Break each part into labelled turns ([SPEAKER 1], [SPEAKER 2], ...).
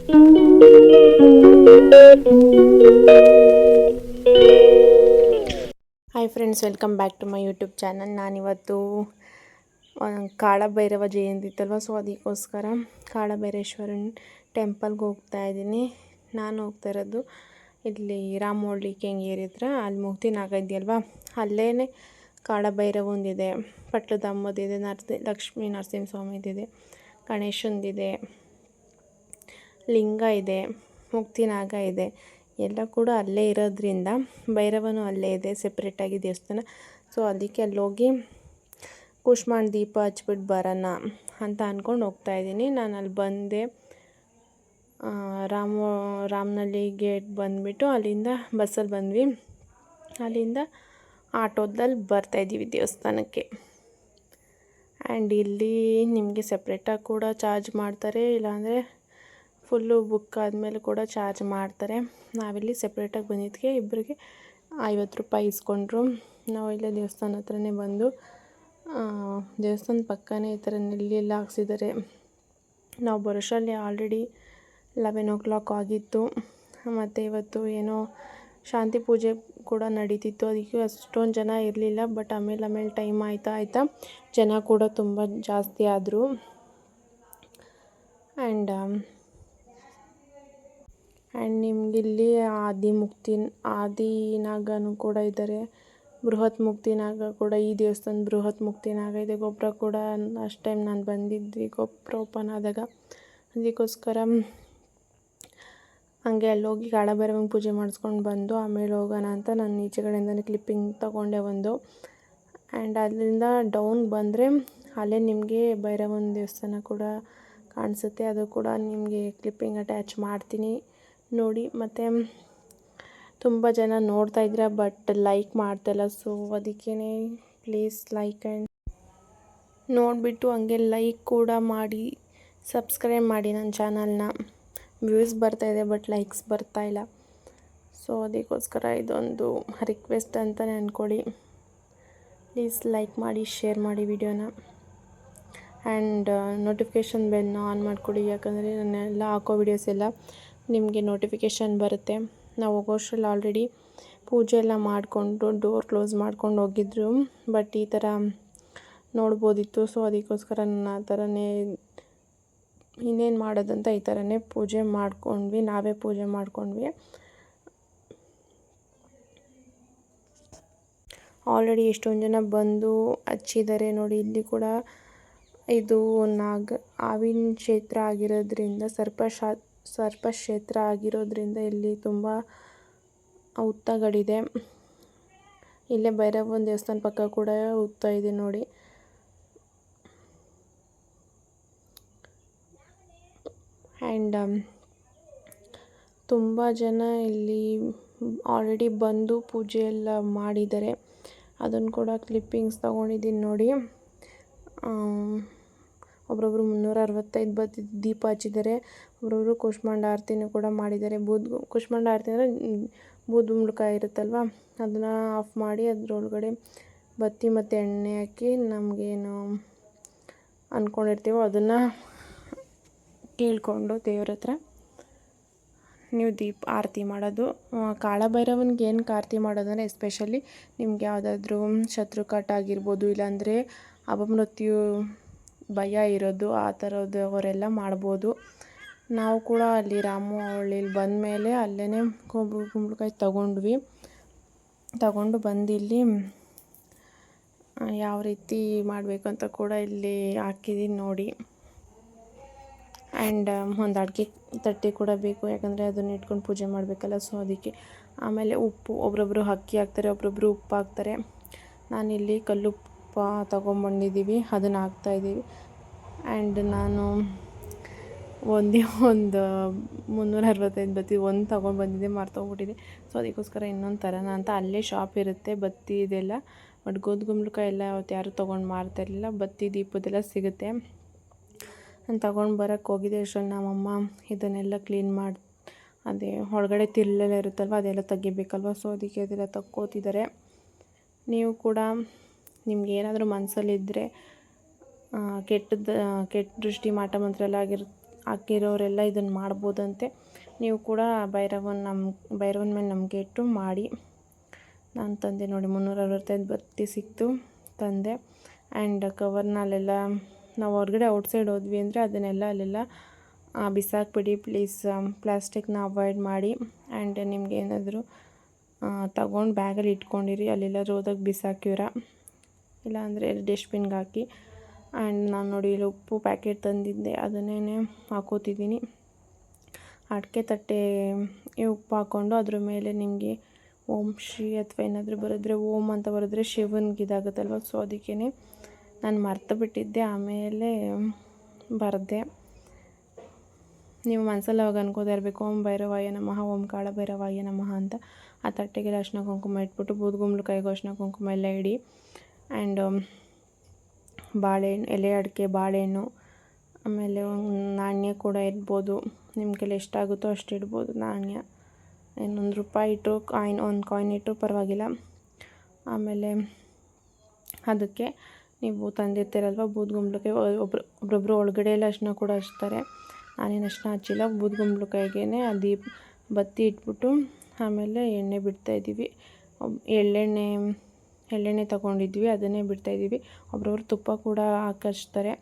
[SPEAKER 1] Hi friends, welcome back to my YouTube channel. ನಾನಿವತ್ತು ಕಾಳಭೈರವ ಜಯಂತಿ ಇತ್ತಲ್ವ, so ಅದಕ್ಕೋಸ್ಕರ ಕಾಳಭೈರೇಶ್ವರನ ಟೆಂಪಲ್ಗೆ ಹೋಗ್ತಾ ಇದ್ದೀನಿ. ನಾನು ಹೋಗ್ತಾ ಇರೋದು ಇಲ್ಲಿ ರಾಮೋಳ್ಳಿ ಕೆಂಗೇರಿ ಹತ್ರ. ಅಲ್ಲಿ ಮುಕ್ತಿನಾಗ ಇದೆಯಲ್ವ, ಅಲ್ಲೇ ಕಾಳಭೈರವ ಒಂದಿದೆ, ಪಟ್ಲದಮ್ಮದಿದೆ, ಲಕ್ಷ್ಮೀ ನರಸಿಂಹಸ್ವಾಮಿದಿದೆ, ಗಣೇಶಂದಿದೆ, ಲಿಂಗ ಇದೆ, ಮುಕ್ತಿನಾಗ ಇದೆ. ಎಲ್ಲ ಕೂಡ ಅಲ್ಲೇ ಇರೋದ್ರಿಂದ ಭೈರವನು ಅಲ್ಲೇ ಇದೆ, ಸೆಪ್ರೇಟಾಗಿ ದೇವಸ್ಥಾನ. ಸೊ ಅದಕ್ಕೆ ಅಲ್ಲಿ ಹೋಗಿ ಕೂಷ್ಮಾಂಡ ದೀಪ ಹಚ್ಬಿಟ್ಟು ಬರೋಣ ಅಂತ ಅಂದ್ಕೊಂಡು ಹೋಗ್ತಾಯಿದ್ದೀನಿ. ನಾನು ಅಲ್ಲಿ ಬಂದೆ, ರಾಮನಹಳ್ಳಿ ಗೇಟ್ ಬಂದುಬಿಟ್ಟು ಅಲ್ಲಿಂದ ಬಸ್ಸಲ್ಲಿ ಬಂದ್ವಿ. ಅಲ್ಲಿಂದ ಆಟೋದಲ್ಲಿ ಬರ್ತಾಯಿದ್ದೀವಿ ದೇವಸ್ಥಾನಕ್ಕೆ. ಆ್ಯಂಡ್ ಇಲ್ಲಿ ನಿಮಗೆ ಸೆಪ್ರೇಟಾಗಿ ಕೂಡ ಚಾರ್ಜ್ ಮಾಡ್ತಾರೆ, ಇಲ್ಲಾಂದರೆ ಫುಲ್ಲು ಬುಕ್ ಆದಮೇಲೆ ಕೂಡ ಚಾರ್ಜ್ ಮಾಡ್ತಾರೆ. ನಾವಿಲ್ಲಿ ಸೆಪ್ರೇಟಾಗಿ ಬಂದಿದ್ದಕ್ಕೆ ಇಬ್ಬರಿಗೆ 50 ರೂಪಾಯಿ ಇಸ್ಕೊಂಡ್ರು. ನಾವು ಇಲ್ಲೇ ದೇವಸ್ಥಾನ ಹತ್ರನೇ ಬಂದು, ದೇವಸ್ಥಾನದ ಪಕ್ಕನೇ ಈ ಥರ ನೆಲ್ಲೆಲ್ಲ ಹಾಕ್ಸಿದ್ದಾರೆ. ನಾವು ಬರೋಷ್ಟರಲ್ಲಿ ಆಲ್ರೆಡಿ 11 o'clock ಆಗಿತ್ತು. ಮತ್ತು ಇವತ್ತು ಏನೋ ಶಾಂತಿ ಪೂಜೆ ಕೂಡ ನಡೀತಿತ್ತು, ಅದಕ್ಕೆ ಅಷ್ಟೊಂದು ಜನ ಇರಲಿಲ್ಲ. ಬಟ್ ಆಮೇಲೆ ಟೈಮ್ ಆಯ್ತಾ ಜನ ಕೂಡ ತುಂಬ ಜಾಸ್ತಿ ಆದರು. ಆ್ಯಂಡ್ ನಿಮಗಿಲ್ಲಿ ಆದಿನಾಗನೂ ಕೂಡ ಇದ್ದಾರೆ, ಬೃಹತ್ ಮುಕ್ತಿನಾಗ ಕೂಡ. ಈ ದೇವಸ್ಥಾನ ಬೃಹತ್ ಮುಕ್ತಿನಾಗ ಇದೆ. ಗೊಬ್ಬರ ಕೂಡ ಲಾಸ್ಟ್ ಟೈಮ್ ನಾನು ಬಂದಿದ್ವಿ, ಗೊಬ್ಬರ ಓಪನ್ ಆದಾಗ. ಅದಕ್ಕೋಸ್ಕರ ಹಾಗೆ ಅಲ್ಲೋಗಿ ಕಾಳಭೈರವಂಗೆ ಪೂಜೆ ಮಾಡಿಸ್ಕೊಂಡು ಬಂದು ಆಮೇಲೆ ಹೋಗೋಣ ಅಂತ ನಾನು ಈಚೆ ಕಡೆಯಿಂದನೇ ಕ್ಲಿಪ್ಪಿಂಗ್ ತೊಗೊಂಡೆ ಒಂದು. ಆ್ಯಂಡ್ ಅಲ್ಲಿಂದ ಡೌನ್ ಬಂದರೆ ಅಲ್ಲೇ ನಿಮಗೆ ಭೈರವನ ದೇವಸ್ಥಾನ ಕೂಡ ಕಾಣಿಸುತ್ತೆ. ಅದು ಕೂಡ ನಿಮಗೆ ಕ್ಲಿಪ್ಪಿಂಗ್ ಅಟ್ಯಾಚ್ ಮಾಡ್ತೀನಿ, ನೋಡಿ. ಮತ್ತು ತುಂಬ ಜನ ನೋಡ್ತಾ ಇದ್ದೀರಾ, ಬಟ್ ಲೈಕ್ ಮಾಡ್ತಾಯಿಲ್ಲ. ಸೊ ಅದಕ್ಕೇ ಪ್ಲೀಸ್ ಲೈಕ್ ಆ್ಯಂಡ್ ನೋಡಿಬಿಟ್ಟು ಹಂಗೆ ಲೈಕ್ ಕೂಡ ಮಾಡಿ, ಸಬ್ಸ್ಕ್ರೈಬ್ ಮಾಡಿ ನನ್ನ ಚಾನಲ್ನ. ವ್ಯೂಸ್ ಬರ್ತಾಯಿದೆ ಬಟ್ ಲೈಕ್ಸ್ ಬರ್ತಾಯಿಲ್ಲ. ಸೊ ಅದಕ್ಕೋಸ್ಕರ ಇದೊಂದು ರಿಕ್ವೆಸ್ಟ್ ಅಂತಲೇ ಅಂದ್ಕೊಳ್ಳಿ. ಪ್ಲೀಸ್ ಲೈಕ್ ಮಾಡಿ, ಶೇರ್ ಮಾಡಿ ವಿಡಿಯೋನ. ಆ್ಯಂಡ್ ನೋಟಿಫಿಕೇಷನ್ ಬೆಲ್ನ ಆನ್ ಮಾಡಿಕೊಡಿ, ಯಾಕಂದರೆ ನಾನೆಲ್ಲ ಹಾಕೋ ವಿಡಿಯೋಸ್ ಎಲ್ಲ ನಿಮಗೆ ನೋಟಿಫಿಕೇಷನ್ ಬರುತ್ತೆ. ನಾವು ಹೋಗೋಷ್ಟರಲ್ಲಿ ಆಲ್ರೆಡಿ ಪೂಜೆ ಎಲ್ಲ ಮಾಡಿಕೊಂಡು ಡೋರ್ ಕ್ಲೋಸ್ ಮಾಡ್ಕೊಂಡು ಹೋಗಿದ್ರು, ಬಟ್ ಈ ಥರ ನೋಡ್ಬೋದಿತ್ತು. ಸೊ ಅದಕ್ಕೋಸ್ಕರ ನಾನು ಆ ಥರನೇ ಇನ್ನೇನು ಮಾಡೋದಂತ ಈ ಥರನೇ ಪೂಜೆ ಮಾಡ್ಕೊಂಡ್ವಿ, ನಾವೇ ಪೂಜೆ ಮಾಡ್ಕೊಂಡ್ವಿ. ಆಲ್ರೆಡಿ ಎಷ್ಟೊಂದು ಜನ ಬಂದು ಹಚ್ಚಿದ್ದಾರೆ ನೋಡಿ. ಇಲ್ಲಿ ಕೂಡ ಇದು ಆವಿನ ಕ್ಷೇತ್ರ ಆಗಿರೋದ್ರಿಂದ, ಸರ್ಪಕ್ಷೇತ್ರ ಆಗಿರೋದ್ರಿಂದ ಇಲ್ಲಿ ತುಂಬ ಹುತ್ತಗಳಿದೆ. ಇಲ್ಲೇ ಭೈರವನ ದೇವಸ್ಥಾನ ಪಕ್ಕ ಕೂಡ ಹುತ್ತ ಇದೆ ನೋಡಿ. ಆ್ಯಂಡ್ ತುಂಬ ಜನ ಇಲ್ಲಿ ಆಲ್ರೆಡಿ ಬಂದು ಪೂಜೆ ಎಲ್ಲ ಮಾಡಿದ್ದಾರೆ. ಅದನ್ನು ಕೂಡ ಕ್ಲಿಪ್ಪಿಂಗ್ಸ್ ತೊಗೊಂಡಿದ್ದೀನಿ ನೋಡಿ. ಒಬ್ಬರೊಬ್ಬರು 365 ದೀಪ ಹಚ್ಚಿದ್ದಾರೆ, ಒಬ್ಬರೊಬ್ಬರು ಕೂಷ್ಮಾಂಡ ಆರತಿನೂ ಕೂಡ ಮಾಡಿದ್ದಾರೆ. ಕೂಷ್ಮಾಂಡ ಆರತಿ ಅಂದರೆ ಬೂದುಗುಂಬಳಕಾಯಿ ಇರುತ್ತಲ್ವ, ಅದನ್ನು ಆಫ್ ಮಾಡಿ ಅದರೊಳಗಡೆ ಬತ್ತಿ ಮತ್ತು ಎಣ್ಣೆ ಹಾಕಿ ನಮಗೇನು ಅಂದ್ಕೊಂಡಿರ್ತೀವೋ ಅದನ್ನು ಕೇಳಿಕೊಂಡು ದೇವ್ರ ಹತ್ರ ನೀವು ಆರತಿ ಮಾಡೋದು. ಕಾಳಭೈರವನಿಗೆ ಏನಕ್ಕೆ ಆರತಿ ಮಾಡೋದಂದರೆ, ಎಸ್ಪೆಷಲಿ ನಿಮ್ಗೆ ಯಾವುದಾದ್ರೂ ಶತ್ರುಕಾಟ ಆಗಿರ್ಬೋದು, ಇಲ್ಲಾಂದರೆ ಅಪಮೃತ್ಯು ಭಯ ಇರೋದು, ಆ ಥರದವರೆಲ್ಲ ಮಾಡ್ಬೋದು. ನಾವು ಕೂಡ ಅಲ್ಲಿ ರಾಮನಹಳ್ಳಿಲಿ ಬಂದಮೇಲೆ ಅಲ್ಲೇ ಕುಂಬಳಕಾಯಿ ತಗೊಂಡು ಬಂದು ಇಲ್ಲಿ ಯಾವ ರೀತಿ ಮಾಡಬೇಕು ಅಂತ ಕೂಡ ಇಲ್ಲಿ ಹಾಕಿದ್ದೀನಿ ನೋಡಿ. ಆ್ಯಂಡ್ ಒಂದು ಅಡಿಕೆ ತಟ್ಟೆ ಕೂಡ ಬೇಕು, ಯಾಕಂದರೆ ಅದನ್ನು ಇಟ್ಕೊಂಡು ಪೂಜೆ ಮಾಡಬೇಕಲ್ಲ. ಸೊ ಅದಕ್ಕೆ. ಆಮೇಲೆ ಉಪ್ಪು, ಒಬ್ಬರೊಬ್ಬರು ಅಕ್ಕಿ ಹಾಕ್ತಾರೆ, ಒಬ್ಬರೊಬ್ಬರು ಉಪ್ಪು ಹಾಕ್ತಾರೆ. ನಾನಿಲ್ಲಿ ಕಲ್ಲುಪ್ಪು ತೊಗೊಂಬಂದಿದ್ದೀವಿ, ಅದನ್ನು ಹಾಕ್ತಾಯಿದ್ದೀವಿ. ಆ್ಯಂಡ್ ನಾನು ಒಂದು 365 ಬತ್ತಿ ಒಂದು ತೊಗೊಂಡ್ಬಂದಿದ್ದೆ, ಮರ್ತೋಗ್ಬಿಟ್ಟಿದೆ. ಸೊ ಅದಕ್ಕೋಸ್ಕರ ಇನ್ನೊಂದು ತರೋಣ ಅಂತ. ಅಲ್ಲೇ ಶಾಪ್ ಇರುತ್ತೆ ಬತ್ತಿ ಇದೆಲ್ಲ, ಬಟ್ ಗುಂಬಳಕಾಯಿ ಎಲ್ಲ ಅವತ್ತು ಯಾರೂ ತೊಗೊಂಡು ಮಾರ್ತಾಯಿರಲಿಲ್ಲ. ಬತ್ತಿ ದೀಪದೆಲ್ಲ ಸಿಗುತ್ತೆ. ನಾನು ತೊಗೊಂಡು ಬರೋಕ್ಕೆ ಹೋಗಿದ್ದೆ ಅಷ್ಟರಲ್ಲಿ ನಮ್ಮಮ್ಮ ಇದನ್ನೆಲ್ಲ ಕ್ಲೀನ್ ಮಾಡಿ, ಅದೇ ಒಳಗಡೆ ತಿರುಳೆಲ್ಲ ಇರುತ್ತಲ್ವ, ಅದೆಲ್ಲ ತೆಗಿಬೇಕಲ್ವ. ಸೊ ಅದಕ್ಕೆ ಅದೆಲ್ಲ ತಕ್ಕೋತಿದ್ದಾರೆ. ನೀವು ಕೂಡ ನಿಮ್ಗೆ ಏನಾದರೂ ಮನಸ್ಸಲ್ಲಿದ್ದರೆ ಕೆಟ್ಟ ದೃಷ್ಟಿ ಮಾಟ ಮಂತ್ರ ಎಲ್ಲ ಹಾಕಿರೋರೆಲ್ಲ ಇದನ್ನು ಮಾಡ್ಬೋದಂತೆ. ನೀವು ಕೂಡ ಭೈರವನ ಮೇಲೆ ನಂಬಿಕೆ ಇಟ್ಟು ಮಾಡಿ. ನಾನು ತಂದೆ ನೋಡಿ 365 ಬತ್ತಿ ಸಿಕ್ತು, ತಂದೆ. ಆ್ಯಂಡ್ ಕವರ್ನ ಅಲ್ಲೆಲ್ಲ ನಾವು ಹೊರಗಡೆ ಔಟ್ಸೈಡ್ ಹೋದ್ವಿ ಅಂದರೆ ಅದನ್ನೆಲ್ಲ ಅಲ್ಲೆಲ್ಲ ಬಿಸಾಕ್ಬಿಡಿ ಪ್ಲೀಸ್. ಪ್ಲಾಸ್ಟಿಕ್ನ ಅವಾಯ್ಡ್ ಮಾಡಿ. ಆ್ಯಂಡ್ ನಿಮ್ಗೆ ಏನಾದರೂ ತಗೊಂಡು ಬ್ಯಾಗಲ್ಲಿ ಇಟ್ಕೊಂಡಿರಿ, ಅಲ್ಲೆಲ್ಲರೂ ಹೋದಾಗ ಬಿಸಾಕಿರ, ಇಲ್ಲಾಂದರೆ ಡಸ್ಟ್ಬಿನ್ಗೆ ಹಾಕಿ. ಆ್ಯಂಡ್ ನಾನು ನೋಡಿ ಇಲ್ಲಿ ಉಪ್ಪು ಪ್ಯಾಕೆಟ್ ತಂದಿದ್ದೆ, ಅದನ್ನೇ ಹಾಕೋತಿದ್ದೀನಿ. ಅಡಿಕೆ ತಟ್ಟೆ ಉಪ್ಪು ಹಾಕ್ಕೊಂಡು ಅದ್ರ ಮೇಲೆ ನಿಮಗೆ ಓಂ ಶ್ರೀ ಅಥವಾ ಏನಾದರೂ ಬರೆದ್ರೆ ಓಂ ಅಂತ ಬರೆದ್ರೆ ಶಿವನಿಗೆ ಇದಾಗುತ್ತಲ್ವ. ಸೊ ಅದಕ್ಕೇ ನಾನು ಮರ್ತು ಬಿಟ್ಟಿದ್ದೆ, ಆಮೇಲೆ ಬರೆದೆ. ನೀವು ಮನಸ್ಸಲ್ಲಿ ಅವಾಗ ಅನ್ಕೋತಾ ಇರಬೇಕು ಓಂ ಭೈರವಾಯ ನಮಃ, ಓಂ ಕಾಳ ಭೈರವಾಯ ನಮಃ ಅಂತ. ಆ ತಟ್ಟೆಗೆಲ್ಲ ಅರ್ಶಿನ ಕುಂಕುಮ ಇಟ್ಬಿಟ್ಟು ಬೂದುಗುಂಬಳಕಾಯಿಗೂ ಅರ್ಶಿನ ಕುಂಕುಮ ಎಲ್ಲ ಇಡಿ. ಆ್ಯಂಡ್ ಬಾಳೆಹಣ್ಣು, ಎಲೆ ಅಡಿಕೆ, ಬಾಳೆಹಣ್ಣು, ಆಮೇಲೆ ನಾಣ್ಯ ಕೂಡ ಇಡ್ಬೋದು. ನಿಮ್ಮ ಕೈಲಿ ಎಷ್ಟಾಗುತ್ತೋ ಅಷ್ಟು ಇಡ್ಬೋದು ನಾಣ್ಯ. ₹1 ಇಟ್ಟರು ಒಂದು ಕಾಯಿನ್ ಇಟ್ಟರು ಪರವಾಗಿಲ್ಲ. ಆಮೇಲೆ ಅದಕ್ಕೆ ನೀವು ತಂದಿರ್ತೀರಲ್ವ ಬೂದುಗುಂಬಳಕಾಯಿ, ಒಬ್ಬೊಬ್ಬರು ಒಳಗಡೆ ಎಲ್ಲ ಅರ್ಶಿನ ಕೂಡ ಹಚ್ತಾರೆ. ನಾನೇನು ಅರ್ಶಿನ ಹಚ್ಚಿಲ್ಲ, ಬೂದುಗುಂಬಳಕಾಯಿಗೆ ಬತ್ತಿ ಇಟ್ಬಿಟ್ಟು ಆಮೇಲೆ ಎಣ್ಣೆ ಬಿಡ್ತಾಯಿದ್ದೀವಿ. ಎಳ್ಳೆಣ್ಣೆ ತೊಗೊಂಡಿದ್ವಿ, ಅದನ್ನೇ ಬಿಡ್ತಾಯಿದ್ದೀವಿ. ಒಬ್ಬರೊಬ್ರು ತುಪ್ಪ ಕೂಡ ಹಾಕಚ್ತಾರೆ,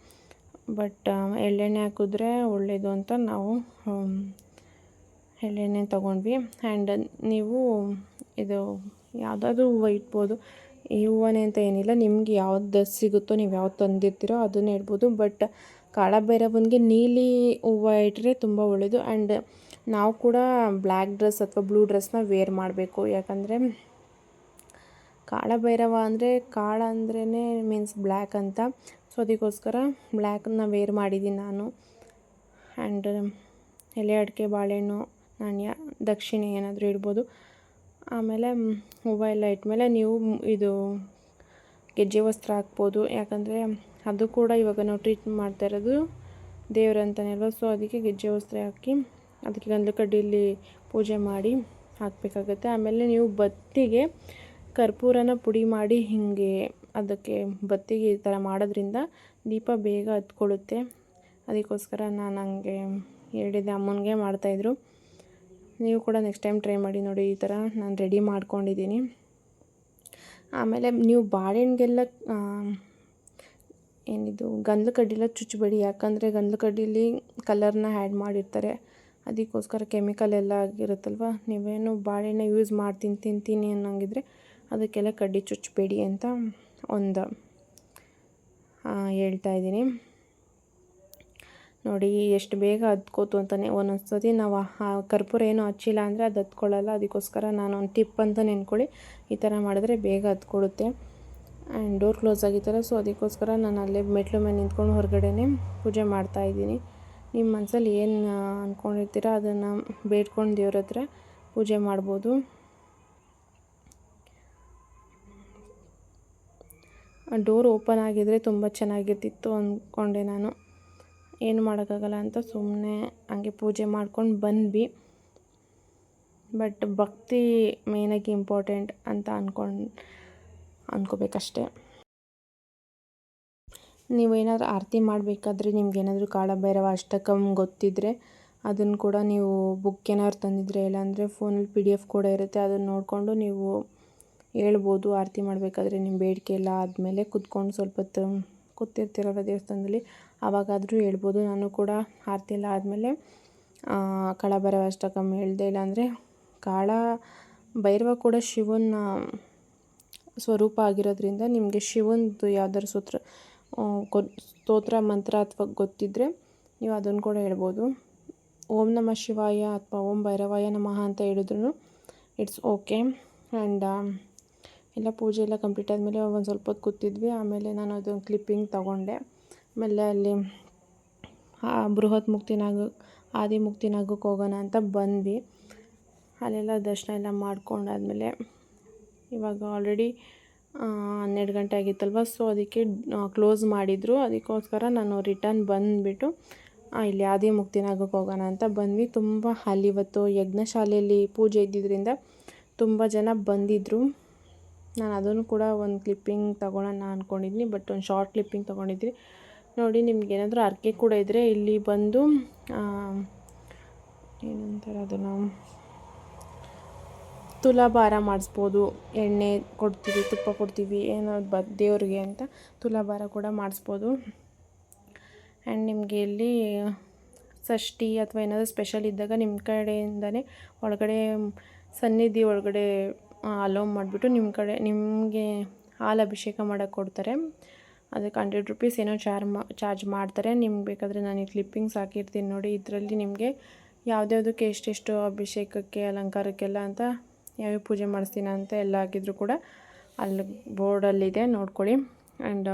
[SPEAKER 1] ಬಟ್ ಎಳ್ಳೆಣ್ಣೆ ಹಾಕಿದ್ರೆ ಒಳ್ಳೆಯದು ಅಂತ ನಾವು ಎಳ್ಳೆಣ್ಣೆ ತೊಗೊಂಡ್ವಿ. ಆ್ಯಂಡ್ ನೀವು ಇದು ಯಾವುದಾದ್ರೂ ಹೂವು ಇಡ್ಬೋದು, ಈ ಹೂವನೇ ಅಂತ ಏನಿಲ್ಲ, ನಿಮ್ಗೆ ಯಾವ್ದು ಸಿಗುತ್ತೋ ನೀವು ಯಾವ್ದು ತಂದಿರ್ತೀರೋ ಅದನ್ನೇ ಇಡ್ಬೋದು. ಬಟ್ ಕಾಳಭೈರವನಿಗೆ ನೀಲಿ ಹೂವು ಇಟ್ಟರೆ ತುಂಬ ಒಳ್ಳೆಯದು. ಆ್ಯಂಡ್ ನಾವು ಕೂಡ ಬ್ಲ್ಯಾಕ್ ಡ್ರೆಸ್ ಅಥವಾ ಬ್ಲೂ ಡ್ರೆಸ್ನ ವೇರ್ ಮಾಡಬೇಕು, ಯಾಕಂದರೆ ಕಾಳಭೈರವ ಅಂದರೆ ಕಾಳ ಅಂದ್ರೇ ಮೀನ್ಸ್ ಬ್ಲ್ಯಾಕ್ ಅಂತ. ಸೊ ಅದಕ್ಕೋಸ್ಕರ ಬ್ಲ್ಯಾಕನ್ನ ವೇರ್ ಮಾಡಿದ್ದೀನಿ ನಾನು. ಆ್ಯಂಡ್ ಎಲೆ ಅಡಿಕೆ, ಬಾಳೆಹಣ್ಣು, ನಾಣ್ಯ, ದಕ್ಷಿಣೆ ಏನಾದರೂ ಇಡ್ಬೋದು. ಆಮೇಲೆ ಹೂವು ಎಲ್ಲ ಇಟ್ಮೇಲೆ ನೀವು ಇದು ಗೆಜ್ಜೆ ವಸ್ತ್ರ ಹಾಕ್ಬೋದು, ಯಾಕಂದರೆ ಅದು ಕೂಡ ಇವಾಗ ನಾವು ಟ್ರೀಟ್ ಮಾಡ್ತಾ ಇರೋದು ದೇವ್ರಂತಲೇ ಅಲ್ವ. ಸೊ ಅದಕ್ಕೆ ಗೆಜ್ಜೆ ವಸ್ತ್ರ ಹಾಕಿ ಅದಕ್ಕೆ ಗಂಧದ ಕಡ್ಡಿಯಲ್ಲಿ ಪೂಜೆ ಮಾಡಿ ಹಾಕಬೇಕಾಗತ್ತೆ. ಆಮೇಲೆ ನೀವು ಬತ್ತಿಗೆ ಕರ್ಪೂರನ ಪುಡಿ ಮಾಡಿ ಹೀಗೆ ಅದಕ್ಕೆ ಬತ್ತಿಗೆ ಈ ಥರ ಮಾಡೋದ್ರಿಂದ ದೀಪ ಬೇಗ ಹತ್ಕೊಳ್ಳುತ್ತೆ. ಅದಕ್ಕೋಸ್ಕರ ನಾನು ಹಂಗೆ ಹೇಳಿದೆ, ಅಮ್ಮನಿಗೆ ಮಾಡ್ತಾಯಿದ್ರು. ನೀವು ಕೂಡ ನೆಕ್ಸ್ಟ್ ಟೈಮ್ ಟ್ರೈ ಮಾಡಿ ನೋಡಿ. ಈ ಥರ ನಾನು ರೆಡಿ ಮಾಡ್ಕೊಂಡಿದ್ದೀನಿ. ಆಮೇಲೆ ನೀವು ಬಾಳೆಹಣ್ಣಿಗೆಲ್ಲ ಏನಿದು ಗಂಧದ ಕಡ್ಡಿಲ್ಲ ಚುಚ್ಚಬೇಡಿ, ಯಾಕಂದರೆ ಗಂಧದ ಕಡ್ಡಿಲಿ ಕಲರ್ನ ಆ್ಯಡ್ ಮಾಡಿರ್ತಾರೆ, ಅದಕ್ಕೋಸ್ಕರ ಕೆಮಿಕಲ್ ಎಲ್ಲ ಆಗಿರುತ್ತಲ್ವ. ನೀವೇನು ಬಾಳೆಹಣ್ಣು ಯೂಸ್ ತಿಂತೀನಿ ಅನ್ನೋಂಗಿದ್ರೆ ಅದಕ್ಕೆಲ್ಲ ಕಡ್ಡಿ ಚುಚ್ಚಬೇಡಿ ಅಂತ ಒಂದು ಹೇಳ್ತಾ ಇದ್ದೀನಿ. ನೋಡಿ ಎಷ್ಟು ಬೇಗ ಹತ್ಕೋತು ಅಂತಲೇ. ಒಂದೊಂದು ಸತಿ ನಾವು ಕರ್ಪೂರ ಏನೂ ಹಚ್ಚಿಲ್ಲ ಅಂದರೆ ಅದು ಹತ್ಕೊಳ್ಳಲ್ಲ. ಅದಕ್ಕೋಸ್ಕರ ನಾನು ಒಂದು ಟಿಪ್ ಅಂತ ನೆನ್ಕೊಳ್ಳಿ, ಈ ಥರ ಮಾಡಿದ್ರೆ ಬೇಗ ಹತ್ಕೊಳ್ಳುತ್ತೆ. ಆ್ಯಂಡ್ ಡೋರ್ ಕ್ಲೋಸ್ ಆಗಿತ್ತಲ್ಲ, ಸೊ ಅದಕ್ಕೋಸ್ಕರ ನಾನು ಅಲ್ಲೇ ಮೆಟ್ಲು ಮೇಲೆ ನಿಂತ್ಕೊಂಡು ಹೊರಗಡೆನೇ ಪೂಜೆ ಮಾಡ್ತಾಯಿದ್ದೀನಿ. ನಿಮ್ಮ ಮನಸ್ಸಲ್ಲಿ ಏನು ಅಂದ್ಕೊಂಡಿರ್ತೀರ ಅದನ್ನು ಬೇಡ್ಕೊಂಡು ದೇವ್ರ ಹತ್ರ ಪೂಜೆ ಮಾಡ್ಬೋದು. ಡೋರ್ ಓಪನ್ ಆಗಿದ್ದರೆ ತುಂಬ ಚೆನ್ನಾಗಿರ್ತಿತ್ತು ಅಂದ್ಕೊಂಡೆ ನಾನು. ಏನು ಮಾಡೋಕ್ಕಾಗಲ್ಲ ಅಂತ ಸುಮ್ಮನೆ ಹಂಗೆ ಪೂಜೆ ಮಾಡ್ಕೊಂಡು ಬಂದ್ವಿ. ಬಟ್ ಭಕ್ತಿ ಮೇಯ್ನಾಗಿ ಇಂಪಾರ್ಟೆಂಟ್ ಅಂತ ಅಂದ್ಕೋಬೇಕಷ್ಟೆ. ನೀವೇನಾದರೂ ಆರತಿ ಮಾಡಬೇಕಾದ್ರೆ ನಿಮ್ಗೇನಾದರೂ ಕಾಳಭೈರವ ಅಷ್ಟಕಂ ಗೊತ್ತಿದ್ದರೆ ಅದನ್ನು ಕೂಡ ನೀವು ಬುಕ್ ಏನಾದ್ರು ತಂದಿದ್ರೆ, ಇಲ್ಲಾಂದರೆ ಫೋನಲ್ಲಿ PDF ಕೂಡ ಇರುತ್ತೆ, ಅದನ್ನು ನೋಡಿಕೊಂಡು ನೀವು ಹೇಳ್ಬೋದು. ಆರತಿ ಮಾಡಬೇಕಾದ್ರೆ ನಿಮ್ಮ ಬೇಡಿಕೆ ಎಲ್ಲ ಆದಮೇಲೆ ಕೂತ್ಕೊಂಡು ಸ್ವಲ್ಪ ಹೊತ್ತು ಕೂತಿರ್ತೀರಲ್ಲ ದೇವಸ್ಥಾನದಲ್ಲಿ, ಆವಾಗಾದರೂ ಹೇಳ್ಬೋದು. ನಾನು ಕೂಡ ಆರತಿ ಎಲ್ಲ ಆದಮೇಲೆ ಕಾಳಭೈರವ ಅಷ್ಟಕಂ ಹೇಳಿದೆ. ಇಲ್ಲಾಂದರೆ ಕಾಳಭೈರವ ಕೂಡ ಶಿವನ ಸ್ವರೂಪ ಆಗಿರೋದ್ರಿಂದ ನಿಮಗೆ ಶಿವನದು ಯಾವ್ದಾದ್ರು ಸ್ತೋತ್ರ ಮಂತ್ರ ಅಥವಾ ಗೊತ್ತಿದ್ದರೆ ನೀವು ಅದನ್ನು ಕೂಡ ಹೇಳ್ಬೋದು. ಓಂ ನಮಃ ಶಿವಾಯ ಅಥವಾ ಓಂ ಭೈರವಾಯ ನಮಃ ಅಂತ ಹೇಳಿದ್ರು ಇಟ್ಸ್ ಓಕೆ. ಆ್ಯಂಡ್ ಎಲ್ಲ ಪೂಜೆ ಎಲ್ಲ ಕಂಪ್ಲೀಟ್ ಆದಮೇಲೆ ಒಂದು ಸ್ವಲ್ಪ ಹೊತ್ತು ಕೂತಿದ್ವಿ. ಆಮೇಲೆ ನಾನು ಅದೊಂದು ಕ್ಲಿಪ್ಪಿಂಗ್ ತೊಗೊಂಡೆ. ಆಮೇಲೆ ಅಲ್ಲಿ ಬೃಹತ್ ಮುಕ್ತಿನಾಗ ಆದಿಮುಕ್ತಿನಾಗಕ್ಕೆ ಹೋಗೋಣ ಅಂತ ಬಂದ್ವಿ. ಅಲ್ಲೆಲ್ಲ ದರ್ಶನ ಎಲ್ಲ ಮಾಡ್ಕೊಂಡಾದ್ಮೇಲೆ ಇವಾಗ ಆಲ್ರೆಡಿ 12 ಗಂಟೆ ಆಗಿತ್ತಲ್ವ, ಸೊ ಅದಕ್ಕೆ ಕ್ಲೋಸ್ ಮಾಡಿದರು. ಅದಕ್ಕೋಸ್ಕರ ನಾನು ರಿಟರ್ನ್ ಬಂದುಬಿಟ್ಟು ಇಲ್ಲಿ ಆದಿಮುಕ್ತಿನಾಗಕ್ಕೆ ಹೋಗೋಣ ಅಂತ ಬಂದ್ವಿ. ತುಂಬ ಅಲ್ಲಿ ಇವತ್ತು ಯಜ್ಞಶಾಲೆಯಲ್ಲಿ ಪೂಜೆ ಇದ್ದಿದ್ದರಿಂದ ತುಂಬ ಜನ ಬಂದಿದ್ದರು. ನಾನು ಅದನ್ನು ಕೂಡ ಒಂದು ಕ್ಲಿಪ್ಪಿಂಗ್ ತೊಗೊಳ್ಳೋಣ ಅಂದ್ಕೊಂಡಿದ್ದೀನಿ, ಬಟ್ ಒಂದು ಶಾರ್ಟ್ ಕ್ಲಿಪ್ಪಿಂಗ್ ತೊಗೊಂಡಿದ್ವಿ. ನೋಡಿ ನಿಮ್ಗೇನಾದರೂ ಹರಕೆ ಕೂಡ ಇದ್ದರೆ ಇಲ್ಲಿ ಬಂದು ಏನಂತಾರೆ ಅದನ್ನು ತುಲಾಭಾರ ಮಾಡಿಸ್ಬೋದು. ಎಣ್ಣೆ ಕೊಡ್ತೀವಿ, ತುಪ್ಪ ಕೊಡ್ತೀವಿ, ಏನೋ ದೇವ್ರಿಗೆ ಅಂತ ತುಲಾಭಾರ ಕೂಡ ಮಾಡಿಸ್ಬೋದು. ಆ್ಯಂಡ್ ನಿಮಗೆ ಇಲ್ಲಿ ಷಷ್ಠಿ ಅಥವಾ ಏನಾದರೂ ಸ್ಪೆಷಲ್ ಇದ್ದಾಗ ನಿಮ್ಮ ಕಡೆಯಿಂದನೇ ಒಳಗಡೆ ಸನ್ನಿಧಿ ಒಳಗಡೆ ಅಲೋ ಮಾಡಿಬಿಟ್ಟು ನಿಮಗೆ ಹಾಲು ಅಭಿಷೇಕ ಮಾಡೋಕ್ಕೆ ಕೊಡ್ತಾರೆ. ಅದಕ್ಕೆ 100 ರೂಪೀಸ್ ಏನೋ ಚಾರ್ಜ್ ಮಾಡ್ತಾರೆ. ನಿಮ್ಗೆ ಬೇಕಾದರೆ ನಾನು ಈ ಕ್ಲಿಪ್ಪಿಂಗ್ಸ್ ಹಾಕಿರ್ತೀನಿ ನೋಡಿ. ಇದರಲ್ಲಿ ನಿಮಗೆ ಯಾವುದ್ಯಾವುದಕ್ಕೆ ಎಷ್ಟೆಷ್ಟು ಅಭಿಷೇಕಕ್ಕೆ ಅಲಂಕಾರಕ್ಕೆಲ್ಲ ಅಂತ ಯಾವ್ಯಾವ ಪೂಜೆ ಮಾಡಿಸ್ತೀನಿ ಅಂತ ಎಲ್ಲ ಹಾಕಿದ್ರು ಕೂಡ ಅಲ್ಲಿ ಬೋರ್ಡಲ್ಲಿದೆ, ನೋಡ್ಕೊಳ್ಳಿ. ಆ್ಯಂಡ್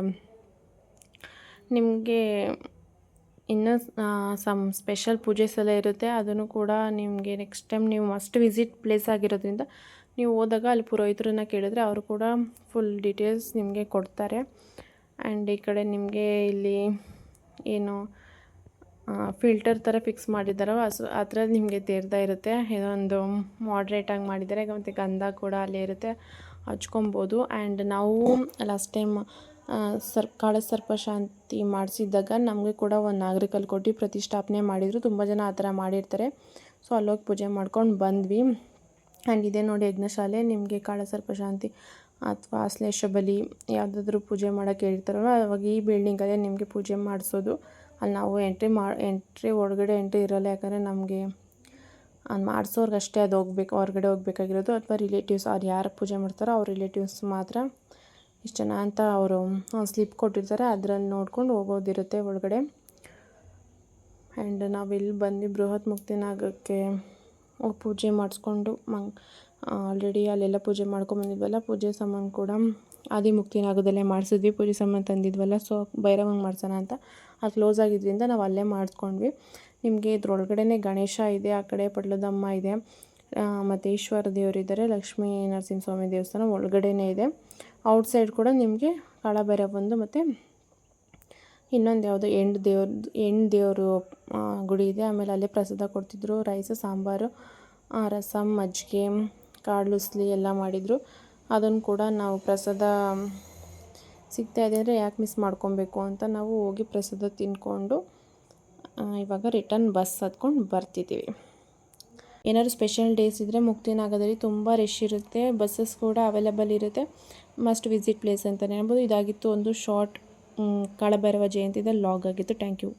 [SPEAKER 1] ನಿಮಗೆ ಇನ್ನೂ ಸ್ಪೆಷಲ್ ಪೂಜೆಸ್ ಎಲ್ಲ ಇರುತ್ತೆ. ಅದನ್ನು ಕೂಡ ನಿಮಗೆ ನೆಕ್ಸ್ಟ್ ಟೈಮ್ ನೀವು ಮಸ್ಟ್ ವಿಸಿಟ್ ಪ್ಲೇಸ್ ಆಗಿರೋದ್ರಿಂದ ನೀವು ಹೋದಾಗ ಅಲ್ಲಿ ಪುರೋಹಿತರನ್ನ ಕೇಳಿದ್ರೆ ಅವರು ಕೂಡ ಫುಲ್ ಡೀಟೇಲ್ಸ್ ನಿಮಗೆ ಕೊಡ್ತಾರೆ. ಆ್ಯಂಡ್ ಈ ಕಡೆ ನಿಮಗೆ ಇಲ್ಲಿ ಏನು ಫಿಲ್ಟರ್ ಥರ ಫಿಕ್ಸ್ ಮಾಡಿದ್ದಾರೋ ಆ ಥರ ನಿಮಗೆ ತೇರ್ತಾ ಇರುತ್ತೆ. ಇದೊಂದು ಮಾಡ್ರೇಟಾಗಿ ಮಾಡಿದ್ದಾರೆ. ಮತ್ತು ಗಂಧ ಕೂಡ ಅಲ್ಲೇ ಇರುತ್ತೆ, ಹಚ್ಕೊಬೋದು. ಆ್ಯಂಡ್ ನಾವು ಲಾಸ್ಟ್ ಟೈಮ್ ಕಾಳಸರ್ಪ ಶಾಂತಿ ಮಾಡಿಸಿದ್ದಾಗ ನಮಗೆ ಕೂಡ ಒಂದು ನಾಗರಿಕಲ್ಲಿ ಕೊಟ್ಟು ಪ್ರತಿಷ್ಠಾಪನೆ ಮಾಡಿದರು. ತುಂಬ ಜನ ಆ ಥರ ಮಾಡಿರ್ತಾರೆ. ಸೊ ಅಲ್ಲೋಗಿ ಪೂಜೆ ಮಾಡ್ಕೊಂಡು ಬಂದ್ವಿ. ಆ್ಯಂಡ್ ಇದೇ ನೋಡಿ ಯಜ್ಞಶಾಲೆ. ನಿಮಗೆ ಕಾಳಸರ್ಪ ಶಾಂತಿ ಅಥವಾ ಆಶ್ಲೇಷ ಬಲಿ ಯಾವುದಾದ್ರೂ ಪೂಜೆ ಮಾಡೋಕ್ಕೆ ಹೇಳ್ತಾರಲ್ಲ, ಅವಾಗ ಈ ಬಿಲ್ಡಿಂಗಲ್ಲೇ ನಿಮಗೆ ಪೂಜೆ ಮಾಡಿಸೋದು. ಅಲ್ಲಿ ನಾವು ಎಂಟ್ರಿ ಒಳಗಡೆ ಎಂಟ್ರಿ ಇರೋಲ್ಲ, ಯಾಕಂದರೆ ನಮಗೆ ಮಾಡಿಸೋರ್ಗೆ ಅಷ್ಟೇ ಅದು ಹೋಗ್ಬೇಕು, ಹೊರಗಡೆ ಹೋಗ್ಬೇಕಾಗಿರೋದು. ಅಥವಾ ರಿಲೇಟಿವ್ಸ್ ಅವ್ರು ಯಾರು ಪೂಜೆ ಮಾಡ್ತಾರೋ ಅವ್ರ ರಿಲೇಟಿವ್ಸ್ ಮಾತ್ರ ಇಷ್ಟು ಜನ ಅಂತ ಅವರು ಸ್ಲಿಪ್ ಕೊಟ್ಟಿರ್ತಾರೆ, ಅದರಲ್ಲಿ ನೋಡ್ಕೊಂಡು ಹೋಗೋದಿರುತ್ತೆ ಒಳಗಡೆ. ಆ್ಯಂಡ್ ನಾವಿಲ್ಲಿ ಬಂದು ಬೃಹತ್ ಮುಕ್ತಿನಾಗಕ್ಕೆ ಹೋಗಿ ಪೂಜೆ ಮಾಡಿಸ್ಕೊಂಡು ಆಲ್ರೆಡಿ ಅಲ್ಲೆಲ್ಲ ಪೂಜೆ ಮಾಡ್ಕೊಂಬಂದಿದ್ವಲ್ಲ, ಪೂಜೆ ಸಾಮಾನು ಕೂಡ ಆದಿಮುಕ್ತಿನಾಗದಲ್ಲೇ ಮಾಡಿಸಿದ್ವಿ. ಪೂಜೆ ಸಾಮಾನು ತಂದಿದ್ವಲ್ಲ, ಸೊ ಭೈರವಂಗೆ ಮಾಡ್ಸೋಣ ಅಂತ ಅದು ಕ್ಲೋಸ್ ಆಗಿದ್ದರಿಂದ ನಾವು ಅಲ್ಲೇ ಮಾಡಿಸ್ಕೊಂಡ್ವಿ. ನಿಮಗೆ ಇದ್ರೊಳಗಡೆ ಗಣೇಶ ಇದೆ, ಆ ಕಡೆ ಪಟ್ಲದಮ್ಮ ಇದೆ, ಮತ್ತು ಈಶ್ವರ ದೇವರಿದ್ದಾರೆ, ಲಕ್ಷ್ಮೀ ನರಸಿಂಹಸ್ವಾಮಿ ದೇವಸ್ಥಾನ ಒಳಗಡೆನೇ ಇದೆ. ಔಟ್ಸೈಡ್ ಕೂಡ ನಿಮಗೆ ಕಾಳಭೈರವಂದು ಮತ್ತು ಇನ್ನೊಂದು ಯಾವುದೋ ಹೆಣ್ಣು ದೇವರು ಗುಡಿ ಇದೆ. ಆಮೇಲೆ ಅಲ್ಲೇ ಪ್ರಸಾದ ಕೊಡ್ತಿದ್ರು, ರೈಸ್, ಸಾಂಬಾರು, ರಸಮ್, ಮಜ್ಜಿಗೆ, ಕಾಳುಸ್ಲಿ ಎಲ್ಲ ಮಾಡಿದರು. ಅದನ್ನು ಕೂಡ ನಾವು ಪ್ರಸಾದ ಸಿಗ್ತಾಯಿದೆ ಅಂದರೆ ಯಾಕೆ ಮಿಸ್ ಮಾಡ್ಕೊಬೇಕು ಅಂತ ನಾವು ಹೋಗಿ ಪ್ರಸಾದ ತಿಂದ್ಕೊಂಡು ಇವಾಗ ರಿಟರ್ನ್ ಬಸ್ ಹತ್ಕೊಂಡು ಬರ್ತಿದ್ದೀವಿ. ಏನಾದ್ರು ಸ್ಪೆಷಲ್ ಡೇಸ್ ಇದ್ದರೆ ಮುಕ್ತಿನಾಗದಲ್ಲಿ ತುಂಬ ರಶ್ ಇರುತ್ತೆ, ಬಸ್ಸಸ್ ಕೂಡ ಅವೈಲೇಬಲ್ ಇರುತ್ತೆ. ಮಸ್ಟ್ ವಿಸಿಟ್ ಪ್ಲೇಸ್ ಅಂತಲೇ ಹೇಳ್ಬೋದು. ಇದಾಗಿತ್ತು ಒಂದು ಶಾರ್ಟ್ ಕಾಳಭೈರವ ಜಯಂತಿದ ಲಾಗ್ ಆಗಿತ್ತು. Thank you.